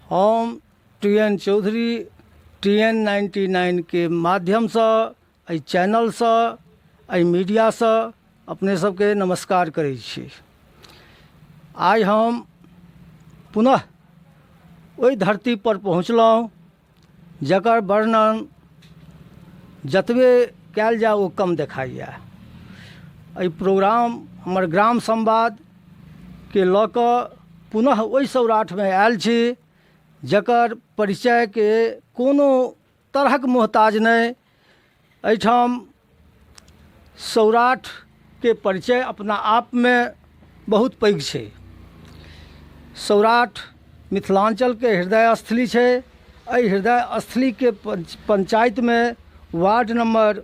हम TN Chaudhary TN 99 के माध्यम से एहि चैनल से एहि मीडिया से अपने सबके नमस्कार करै छी। आइ हम पुनः ओहि धरती पर पहुँचलहुँ जकर वर्णन जतबे कयल जाय ओ कम देखाइए। एहि प्रोग्राम हमर ग्राम संवाद के लऽ कऽ पुनः ओहि सौराठ में आयल छी जकर परिचय के कोनो तरहक मोहताज नहीं। एहिठाम सौराठ के परिचय अपना आप में बहुत पैघ छै। सौराठ मिथिलांचल के हृदय स्थली छै। एहि हृदय स्थली के पंचायत में वार्ड नंबर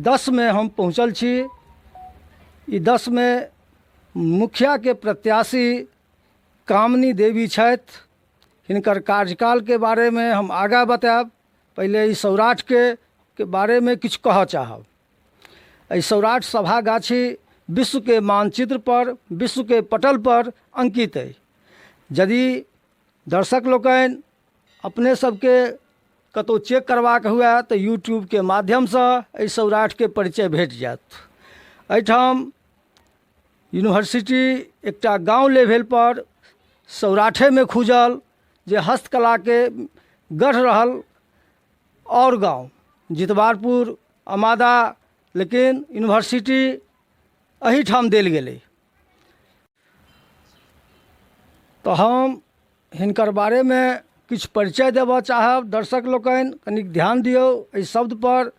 10 में हम पहुँचल छी। ई 10 में मुखिया के प्रत्याशी कामनी देवी छथि। हिनकर कार्यकाल के बारे में हम आगा बताएब। पहले ई सौराठ के बारे में किछु कहऽ चाहब। एहि सौराठ सभागाछी विश्व के मानचित्र पर, विश्व के पटल पर अंकित है। यदि दर्शक लोकनि अपने सबके कतौ चेक करबाक हुए तो यूट्यूब के माध्यम से एहि सौराठ के परिचय भेट जायत। एहिठाम यूनिवर्सिटी एकटा गांव लेवल पर सौराठे में खुजल जे हस्तकला के गढ़ रहल और गांव जितवारपुर अमादा, लेकिन यूनिवर्सिटी एहिठाम देल गेलै। तो हम हिनकर बारे में किछु परिचय देबऽ चाहब। दर्शक लोकनि कनिक ध्यान दियौ एहि शब्द पर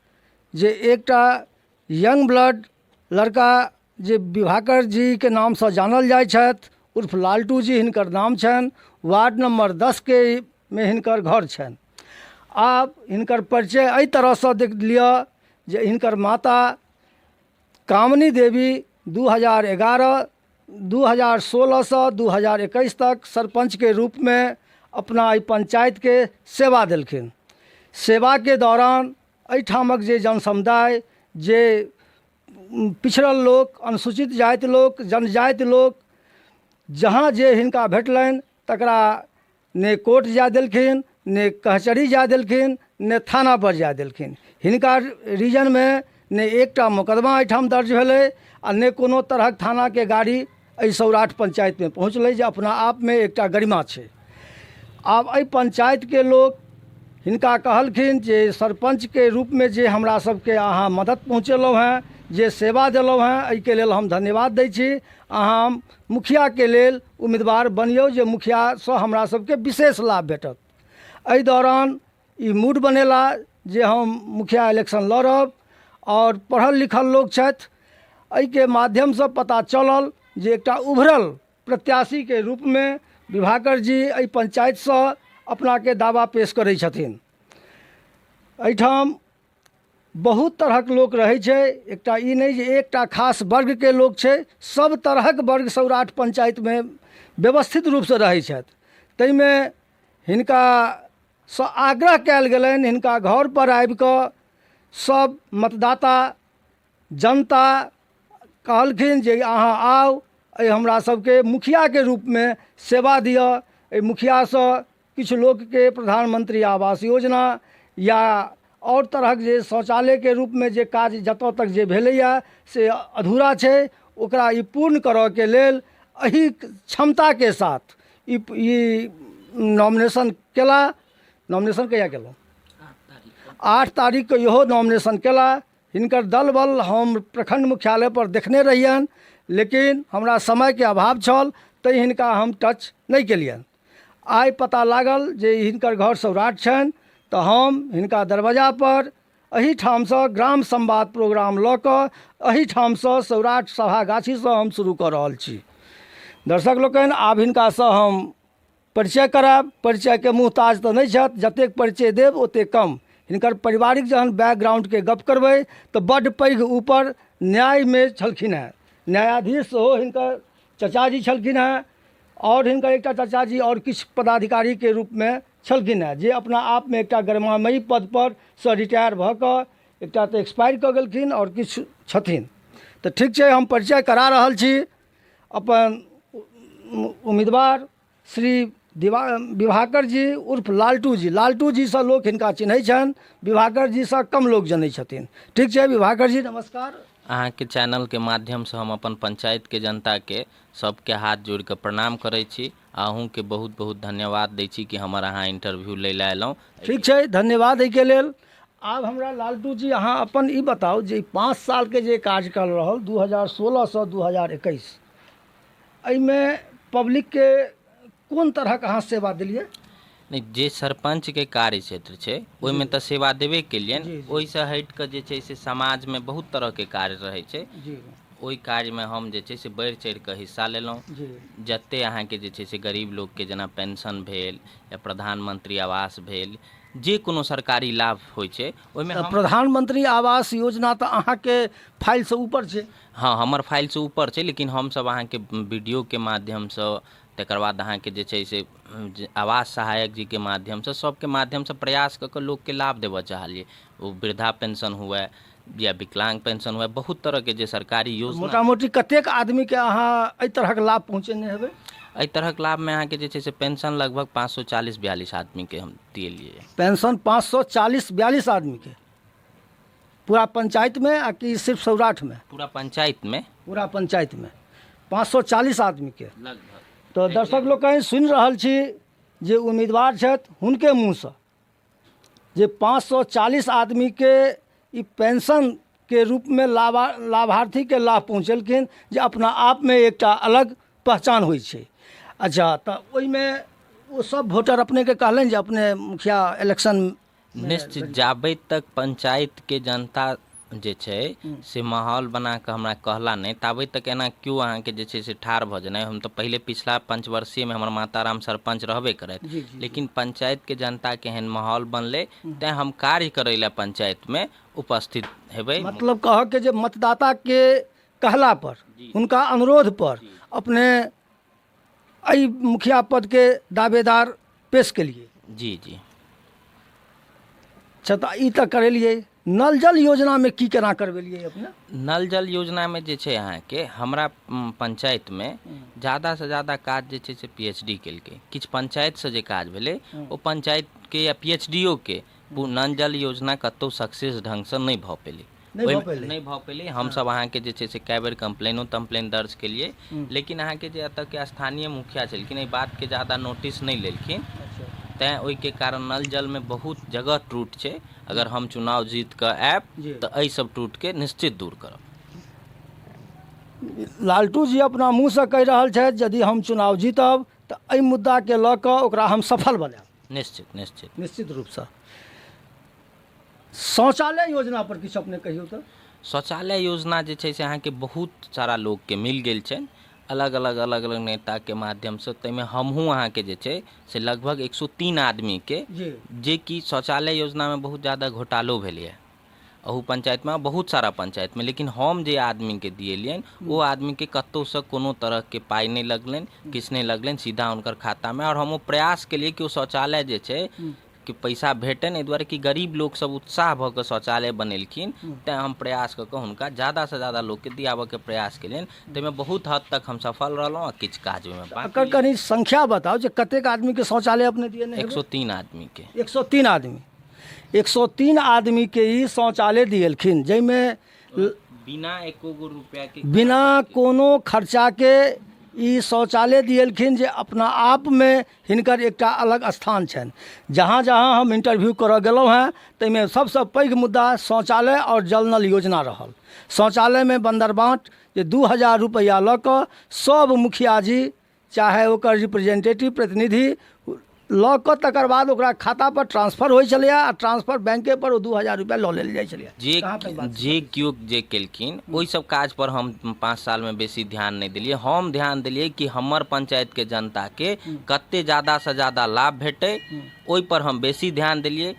जे एकटा यंग ब्लड लड़का जे विभाकर जी के नाम से जानल जाइ छथि उर्फ लालटू जी हिनकर नाम छनि। वार्ड नंबर 10 के में हिनकर घर छनि। आब हिनकर परिचय एहि तरह से देख लिअ जे हिनकर माता कामनी देवी 2016 से 2021 तक सरपंच के रूप में अपना एहि पंचायत के सेवा देलखिन। सेवा के दौरान एहिठामक जे जनसमुदाय, जे पिछड़ल लोक, अनुसूचित जाति लोक, जनजाति लोक जहाँ जे हिनका भेटलनि तकरा ने कोर्ट जाय देलखिन, ने कचहरी जाय देलखिन, ने थाना पर जाय देलखिन। हिनका रीजन में ने एकटा मुकदमा एहिठाम दर्ज भेलै आ ने कोनो तरहक थाना के गाड़ी एहि सौराठ पंचायत में पहुँचलै, जे अपना आप में एकटा गरिमा छै। आब एहि पंचायत के लोग हिनका कहलखिन जे सरपंच के रूप में जे हमरा सबके अहाँ मदद पहुँचेलहुँ हैं, जे सेवा देलहुँ हैं, एहिके लेल हम धन्यवाद दै छी। अहाँ मुखिया के लेल उम्मीदवार बनियौ जे मुखिया से हमरा सबके विशेष लाभ भेटत। एहि दौरान ई मूड बनेला जे हम मुखिया इलेक्शन लड़ब और पढ़ल लिखल लोग छथि। एहि के माध्यम से पता चलल जे एकटा उभरल प्रत्याशी के रूप में विभाकर जी एहि पंचायत से अपना के दावा पेश करै छथिन। एहिठाम बहुत तरहक लोक रहै छै। एकटा ई नहीं जे एकटा खास वर्ग के लोक छै, सब तरहक वर्ग सौराठ पंचायत में व्यवस्थित रूप से रहै छथि। ताहिमे हिनका से आग्रह कयल गेलनि, हिनका घर पर आबि कऽ सब मतदाता जनता कहलखिन जे अहाँ आउ, एहि हमरा सबके मुखिया के रूप में सेवा दिअ। एहि मुखिया से किछु लोक के प्रधानमंत्री आवास योजना या और तरहक जे शौचालय के रूप में जे काज जतऽ तक जे भेलैया से अधूरा छै, ओकरा ई पूर्ण करऽ के लेल एहि क्षमता के साथ ई नॉमिनेशन केला। नॉमिनेशन कहिया केलहुँ? 8 तारीख के इहो नॉमिनेशन केला। हिनकर दल बल हम प्रखंड मुख्यालय पर देखने रहियनि, लेकिन हमरा समय के अभाव छल तैं हिनका हम टच नहीं केलियनि। आइ पता लागल जे हिनकर घर सौराठ छनि, तो हम हिनका दरवाजा पर एहिठाम से ग्राम संवाद प्रोग्राम लऽ कऽ एहिठाम से सौराठ सभागाछी से हम शुरू कऽ रहल छी। दर्शक लोकनि आब हिनका से हम परिचय करायब। परिचय के मुहताज तो नहीं छथि, जतेक परिचय देब ओतेक कम। हिनकर पारिवारिक जहन बैकग्राउंड के गप करबै तो बड्ड पैघ ऊपर न्याय में छलखिन हैं। न्यायाधीश सेहो हिनकर चचाजी छलखिन हैं और हिनकर एकटा चचाजी और किछु पदाधिकारी के रूप में छलखिन हैं, जे अपना आप में एकटा गरिमामयी पद पर से रिटायर भऽ कऽ एकटा तऽ एक्सपायर कऽ गेलखिन और किछु छथिन। तो ठीक छै, हम परिचय करा रहल छी अपन उम्मीदवार श्री विभाकर जी उर्फ लालटू जी से लोग हिनका चिन्है छनि, विभाकर जी से कम लोग जनै छथिन। ठीक छै विभाकर जी नमस्कार। अहाँ के चैनल के माध्यम से हम अपन पंचायत के जनता के सबके हाथ जोड़ के प्रणाम करै छी। अहूँ के बहुत बहुत धन्यवाद दै छी कि हमर अहाँ इंटरव्यू लै लए एलहुँ। ठीक छै, धन्यवाद एहिके लेल। आब हमरा लालटू जी अहाँ अपन ई बताउ जे 5 साल के जे कार्यकाल रहल 2016 से 2021, एहिमे पब्लिक के कोन तरहक अहाँ सेवा दिलियै? नहीं, जे सरपंच के कार्य क्षेत्र छै ओहिमे तऽ सेवा देबे केलियनि। ओहिसँ हटि कऽ जे छै से समाज में बहुत तरह के कार्य रहै छै, ओहि कार्य में हम जे छै से बढ़ि चढ़ि कऽ हिस्सा लेलहुँ। जते अहाँके जे छै से गरीब लोग के जेना पेंशन भेल या प्रधानमंत्री आवास भेल, जे कोनो सरकारी लाभ होइ छै ओहिमे प्रधानमंत्री आवास योजना तऽ अहाँके फाइल से ऊपर छै। हाँ, हमर फाइल से ऊपर छै, लेकिन हमसब अहाँके वीडियो के माध्यम से, तकर बाद अहाँके जे छै से आवास सहायक जी के माध्यम से, सबके माध्यम से प्रयास कऽ लोग के लाभ देबऽ चाहलिए। वो वृद्धा पेंशन हुए या विकलांग पेंशन हुए, बहुत तरह के जे सरकारी योजना। मोटा मोटी कतेक आदमी के अहाँ एहि तरहक लाभ पहुँचेने हेबै? एहि तरहक लाभ में अहाँके जे छै से पेंशन लगभग 540-42 आदमी के हम दिलिए। पेंशन 540-42 आदमी के पूरा पंचायत में आ कि सिर्फ सौराठ में? पूरा पंचायत में। पूरा पंचायत में 540 आदमी के लगभग। तो दर्शक लोग कहीं सुनि रहल छी जे उम्मीदवार छथि हुनके मुँह से जे 540 आदमी के ई पेंशन के रूप में लाभार्थी के लाभ पहुँचेलखिन, जे अपना आप में एकटा अलग पहचान होइ छै। अच्छा, तो ओहिमे वो सब वोटर अपने के कहलनि जे अपने मुखिया इलेक्शन निश्चित जाबे तक पंचायत के जनता जे छै से माहौल बना के हमरा कहला नहीं, ताबे तक एना क्यों अहाँ के जे छै से ठाढ़ भ जेनाइ। हम तो पहले पिछला पंचवर्षीय में हमर माताराम सरपंच रहबे करत, लेकिन पंचायत के जनता के एहन माहौल बनले तैं हम कार्य करे ला पंचायत में उपस्थित हेबै। मतलब कह के जे मतदाता के कहला पर, उनका अनुरोध पर अपने एहि मुखिया पद के दावेदार पेश केलिए। जी जी। अच्छा, तो ई तो करेलिए। नल जल योजना में की केना करवेलिए अपने? नल जल योजना में जे छै अहाँ के हमरा पंचायत में ज़्यादा से ज़्यादा काज जे छै से पीएचडी केलकै। किछ पंचायत से जे काज भेलै ओ पंचायत के या पीएचडीओ के नल जल योजना कतौ सक्सेस ढंग से नहीं भऽ पेलै। नहीं भऽ पेलै। हमसब अहाँ के जे छै से कई बेर कंप्लेन दर्ज केलिए, लेकिन अहाँ के जे एतऽ के स्थानीय मुखिया छलखिन एहि बात के ज़्यादा नोटिस नहीं लेलखिन। तैं ओहि के कारण नल जल में बहुत जगह टूट छै। अगर हम चुनाव जीत कर आयब तो एहि सब टूट के निश्चित दूर करब। लालटू जी अपना मुँह से कहि रहल छथि यदि हम चुनाव जीतब तो एहि मुद्दा के लऽ कऽ ओकरा हम सफल बनायब। निश्चित निश्चित निश्चित रूप से। शौचालय योजना पर किछु अपने कहियो तो? शौचालय योजना जे छै से अहाँ के बहुत सारा लोग के मिल गेल छै, अलग अलग नेता के माध्यम से। तैमे हमहूँ अहाँ के जे छै से लगभग 103 आदमी के, जे कि शौचालय योजना में बहुत ज़्यादा घोटालो भेलै है अहू पंचायत में, बहुत सारा पंचायत में। लेकिन हम जे आदमी के दिएलियन वो आदमी के कतौ से कोनो तरह के पाई नहीं लगलनि, किछु नहीं लगलनि, सीधा उनकर खाता में। और हम प्रयास के लिए कि वो शौचालय जे छै कि पैसा भेटन, एहि दुआरे कि गरीब लोग सब उत्साह भऽ कऽ शौचालय बनेलखिन। तैं हम प्रयास कऽ कऽ हुनका ज़्यादा से ज़्यादा लोग के दियाबऽ के प्रयास केलियन। ताहिमे बहुत हद तक हम सफल रहलहुँ। किछु काज में एकर कनी संख्या बताओ जे कतेक आदमी के शौचालय अपने दिए? 103 आदमी के। 103 आदमी 103 आदमी के ई शौचालय दिएलखिन, जाहिमे बिना एको गो रुपया के, बिना कोनो खर्चा के ई शौचालय दिएलखिन, जे अपना आप में हिनकर एकटा अलग स्थान छनि। जहाँ जहाँ हम इंटरव्यू करऽ गेलहुँ हैं ताहिमे सबसे पैघ मुद्दा शौचालय और जल नल योजना रहल। शौचालय में बंदरबाट जे 2000 रुपया लऽ कऽ सब मुखिया जी चाहे ओकर रिप्रेजेंटेटिव प्रतिनिधि लऽ कऽ तकर बाद ओकरा खाता पर ट्रांसफर होइ छलैए, आ ट्रांसफर बैंके पर ओ 2000 रुपया लऽ लेल जाइ छलैए। जे केओ जे केलखिन ओहि सब काज पर हम 5 साल में बेसी ध्यान नहीं दिलिए। हम ध्यान दिलिए कि हमर पंचायत के जनता के कते ज़्यादा से ज़्यादा लाभ भेटे, ओहि पर हम बेसी ध्यान दिलिए।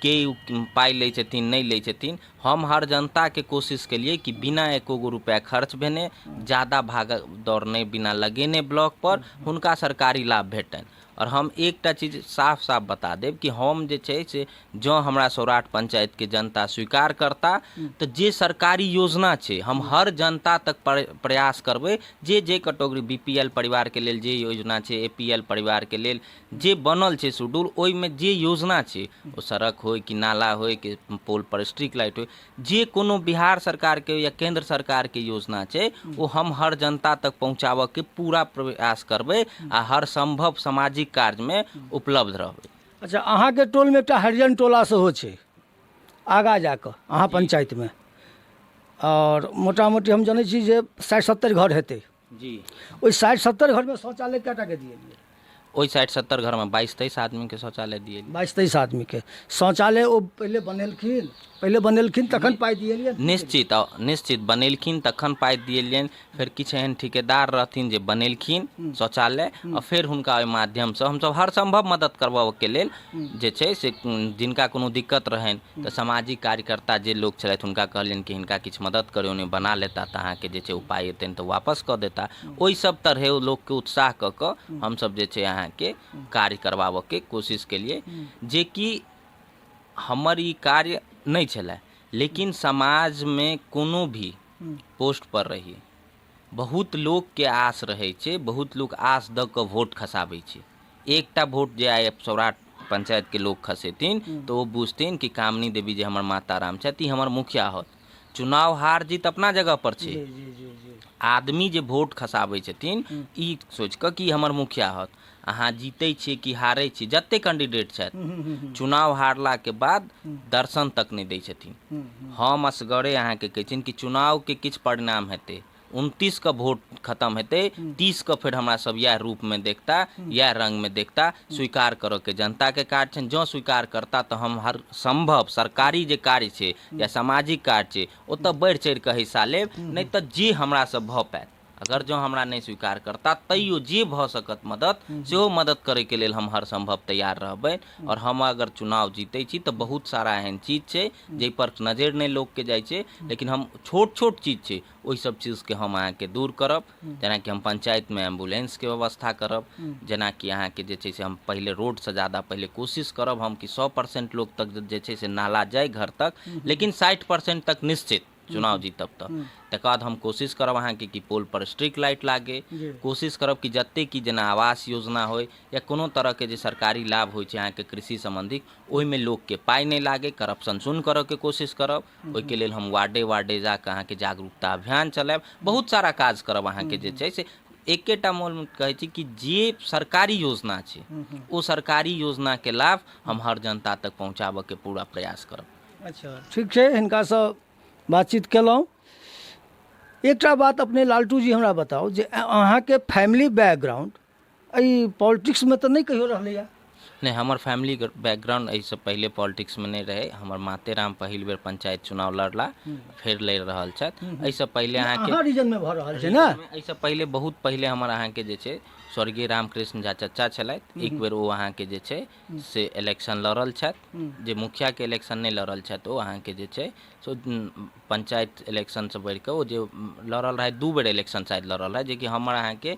के पाई लै छथिन नहीं लै छथिन, हम हर जनता के कोशिश केलिए कि बिना एको गो रुपया खर्च भेने, ज़्यादा भाग दौड़ नहीं, बिना लगेने ब्लॉक पर हुनका सरकारी लाभ भेटन। और हम एकटा चीज साफ साफ बता देब कि हम जे छै से जँ हमरा सौराठ पंचायत के जनता स्वीकार करता तो जे सरकारी योजना छै हम हर जनता तक प्रयास करबै। जे कैटेगरी बीपीएल परिवार के लेल जे योजना छै, एपीएल परिवार के लेल जे बनल छै शेड्यूल, ओहिमे जे योजना छै ओ सड़क होय कि नाला होय कि पोल पर स्ट्रीट लाइट होय, जे कोनो बिहार सरकार के या केंद्र सरकार के योजना छै वो हम हर जनता तक पहुँचाबऽ के पूरा प्रयास करबै आ हर संभव सामाजिक कार्य में उपलब्ध रहबै। अच्छा, अहाँके टोलमे एकटा हरिजन टोला सेहो छै आगाँ जाकऽ अहाँ पंचायत में, और मोटा मोटी हम जानै छी जे 60-70 घर हेतै जी। ओहि 60-70 घर में शौचालय कएटा के दिए? ओहि 60-70 घर में 22-23 आदमी के शौचालय दिए। 22-23 आदमी के शौचालय ओ पहले बनेलखिन तखन पाइ दिएलियनि? निश्चित बनेलखिन तखन पाइ दिएलियनि। फिर किछु एहन ठेकेदार रहथिन जे बनेलखिन शौचालय, और फिर हुनका ओहि माध्यमसँ हमसब हर संभव मदद करबऽ के लेल जे छै से जिनका कोनो दिक्कत रहनि तऽ सामाजिक कार्यकर्ता जे लोग छलथि हुनका कहलियनि कि हिनका किछु मदद करियौ, उन्हें बना लेता तऽ अहाँके जे छै उपाय एतनि तऽ वापस कऽ देता। ओहि सब तरहे ओ लोकके उत्साह कऽ कऽ हमसब जे छै अहाँके कार्य करबाबऽ के कोशिश केलिए, जे कि हमर ई कार्य नहीं छलै, लेकिन समाज में कोनो भी पोस्ट पर रहिए बहुत लोग के आस रहे छे, बहुत लोग आस द के वोट खसाबै छे। एकटा वोट जे आइ सौराठ पंचायत के लोग खसेथिन तो वो बुझथिन कि कामनी देवी जे हमर माता राम छथि, हमर मुखिया होत। चुनाव हार जीत अपना जगह पर छे, आदमी जे वोट खसाबै छथिन ई सोच कऽ कि हमर मुखिया होत। अहाँ जीतै छी कि हारै छी, जते कैंडिडेट छथि चुनाव हारला के बाद दर्शन तक नहीं दै छथिन। हम असगरे अहाँके कहै छी कि चुनाव के किछु परिणाम हेतै, 29 का वोट खत्म हेतै, 30 का फिर हमरा सब यह रूप में देखता, यह रंग में देखता। स्वीकार करो के जनता के कार्य छन, जो स्वीकार करता तो हम हर संभव सरकारी जे कार्य छे या सामाजिक कार्य छे ओतऽ बढ़ चढ़ के हिस्सा लेब, नहीं तो जे हमरा सब भऽ पाएत। अगर जो हमरा नहीं स्वीकार करता तैयो जे भऽ सकत मदद सेहो मदद करे के लेल हम हर संभव तैयार रहबै। और हम अगर चुनाव जीते छी तो बहुत सारा एहन चीज छे जे पर नजर नहीं लोग के जाय छे, लेकिन हम छोट छोट चीज छे ओहि सब चीज के हम अहाँ के दूर करब। जेना कि हम पंचायत में एम्बुलेंस के व्यवस्था करब, जेना कि अहाँ के जे छे से हम पहले रोड से ज़्यादा पहले कोशिश करब हम कि 100% लोग तक जे छे से नाला जाए घर तक, लेकिन 60% तक निश्चित चुनाव जीतब तकर बाद हम कोशिश करब अहाँ के कि पोल पर स्ट्रीट लाइट लागे, कोशिश करब कि जत्ते कि जेना आवास योजना होय या कोनो तरह के जे सरकारी लाभ होय छे अहाँ के कृषि संबंधी, ओहि में लोग के पाई नहीं लागे, करप्शन शून्य करऽ के कोशिश करब। ओहि के लेल हम वार्डे वार्डे जाके अहाँ के जागरूकता अभियान चलाएब, बहुत सारा काज करब अहाँ के जे छे से। एकेटा मोल में कहै छी कि जे सरकारी योजना छे ओ सरकारी योजना के लाभ हम हर जनता तक पहुँचाबऽ के पूरा प्रयास करब। अच्छा, ठीक छे, हिनका से बातचीत केलहुँ। एकटा बात अपने लालटू जी हमरा बताओ जे अहाँ के फैमिली बैकग्राउंड एहि पॉलिटिक्स में तो नहीं कहियो रहलैया? नहीं, हमार फैमिली बैकग्राउंड ऐसे पहले पॉलिटिक्स में नहीं रहे। हमार माते राम पहिल बेर पंचायत चुनाव लड़ला, फिर लड़ रहल छथि। ऐसे पहले अहाँ के रीजन में भऽ रहल छै ना, ऐसे पहले बहुत पहले हमार अहाँ के जे छे स्वर्गीय रामकृष्ण झा चचा छलथि। एक बेर वो अहाँ के जे छे से इलेक्शन लड़ल छथि, जे मुखिया के इलेक्शन नहीं लड़ल छथि ओ अहाँ के जे छे सो पंचायत इलेक्शन से बढ़ के वो जे लड़ल रहे 2 बेर इलेक्शन शायद लड़ल रहे, जे कि हमर अहाँ के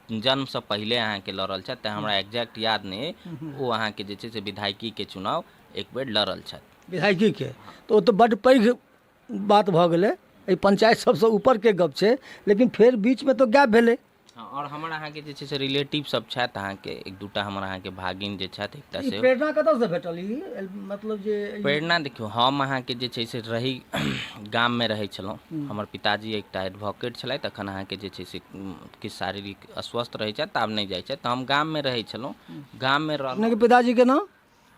जन्म से पहले अहाँ के लड़ल छथि। तऽ हमरा एग्जैक्ट याद नहीं, वो अहाँ के जे छे से विधायकी के चुनाव एक बेर लड़ल छथि। विधायकी के तो तो बड़ पैघ बात भऽ गेलै, एहि पंचायत सबसे ऊपर के गप छै, लेकिन फिर बीच में तो गैप भेलै। और हमर अहाँ के जे छे से रिलेटिव सब छथि अहाँ के, एक दूटा हमर अहाँ के भागिन जे छथि। एकटा से प्रेरणा कतऽ से भेटल ई, मतलब जे प्रेरणा देखियो हम अहाँ के जे छे से रही गाम में रहै छलहुँ। हमर पिताजी एकटा एडवोकेट छलथि, अखन अहाँ के जे छे से किछु शारीरिक अस्वस्थ रहै छथि, आब नहीं जाइ छथि। तऽ हम गाम में रहै छलहुँ, गाम में रहल। पिताजी के नाम?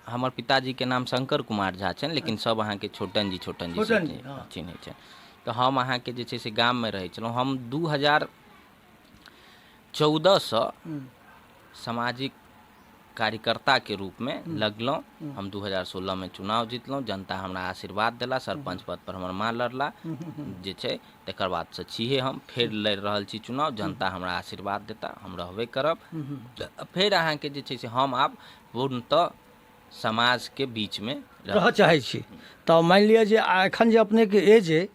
हमर पिताजी के नाम शंकर कुमार झा छनि, लेकिन सब अहाँ के छोटन जी चिन्है छनि। तऽ हम अहाँ के जे छे से गाम में रहै छलहुँ। हम 2014 से सामाजिक कार्यकर्ता के रूप में लगलहुँ। हम 2016 में चुनाव जीतलहुँ, जनता हमरा आशीर्वाद देला, सरपंच पद पर हमर माँ लड़ला जे छे। तकर बाद से छिहे हम फिर लड़ रहल छी चुनाव, जनता हमरा आशीर्वाद देता, हम रहबे करब। फिर अहाँ के जे छे से हम आब पूर्णतः समाज के बीच में रह चाहे छी। तो मान लिया जे एखन जे अपने के एज है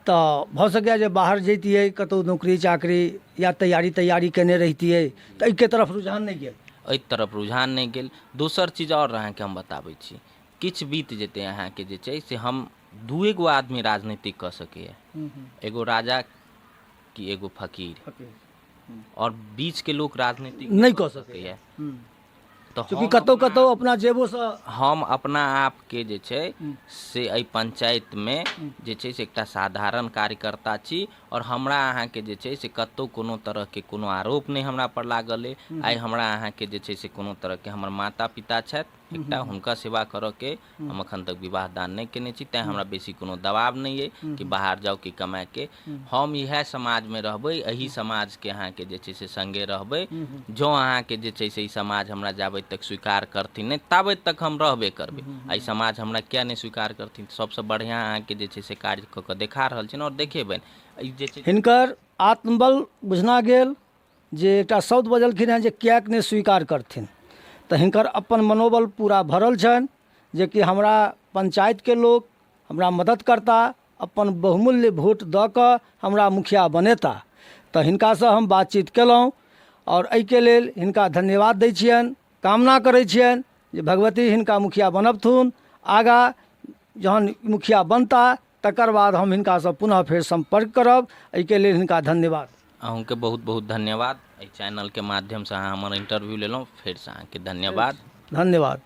तो भऽ सकै जे बाहर जैतियै कतौ नौकरी चाकरी या तैयारी केने रहितियै, तो एहि के तरफ रुझान नहीं गेल? एहि तरफ रुझान नहीं गेल। दोसर चीज और अहाँके हम बताबै छी, किछु बीत जेतै अहाँके जे छै से हम दुए गो आदमी राजनीतिक कऽ सकैए, एगो राजा कि एगो फकीर, और बीच के लोग राजनीतिक नहीं कऽ सकैए। सकैए, तो चूँकि कतौ कतौ अपना जेबोसँ हम अपना आप के जे छै से एहि पंचायत में जे छै से एकटा साधारण कार्यकर्ता छी, और हमरा अहाँ के जे छै से कतौ कोनो तरह के कोनो आरोप नहीं हमरा पर लागल है। आइ हमरा अहाँ के जे छै से कोनो तरह के हमर माता पिता छथि एकटा, हुनका सेवा करऽ के हम अखन तक विवाह दान नहीं केने छी, तैं हमरा बेसी कोनो दबाव नहीं है कि बाहर जाओ कि कमाए के। हम इएह समाज में रहबै, एही समाज के अहाँ के जे छै से संगे रहबै। जो अहाँ के जे छै से ई समाज हमरा जाबे तक स्वीकार करथिन नहीं ताबे तक हम रहबे करबै। आई समाज हमरा क्या नहीं स्वीकार करथिन, सबसे बढ़िया अहाँ के जे छै से कार्य कऽ के देखा रहल छिन और देखेबनि। ई जे छै हिनकर आत्मबल बुझना गेल जे एकटा शब्द बजलखिन हेँ जे किएक नहि स्वीकार करथिन, तऽ हिनकर अपन मनोबल पूरा भरल छनि जे कि हमरा पंचायतके लोक हमरा मदद करता, अपन बहुमूल्य वोट दऽ कऽ हमरा मुखिया बनेता। तऽ हिनकासँ हम बातचीत केलहुँ और एहिके लेल हिनका धन्यवाद दै छियनि, कामना करै छियनि जे भगवती हिनका मुखिया बनबथुन। आगाँ जहन मुखिया बनता तकर बाद हम हिनकासँ पुनः फेर संपर्क करब। एहिके लेल हिनका धन्यवाद। अहूँके बहुत बहुत धन्यवाद। एहि चैनल के माध्यम से अहाँ हमर इंटरव्यू लेलहुँ, फेर से अहाँके धन्यवाद। धन्यवाद।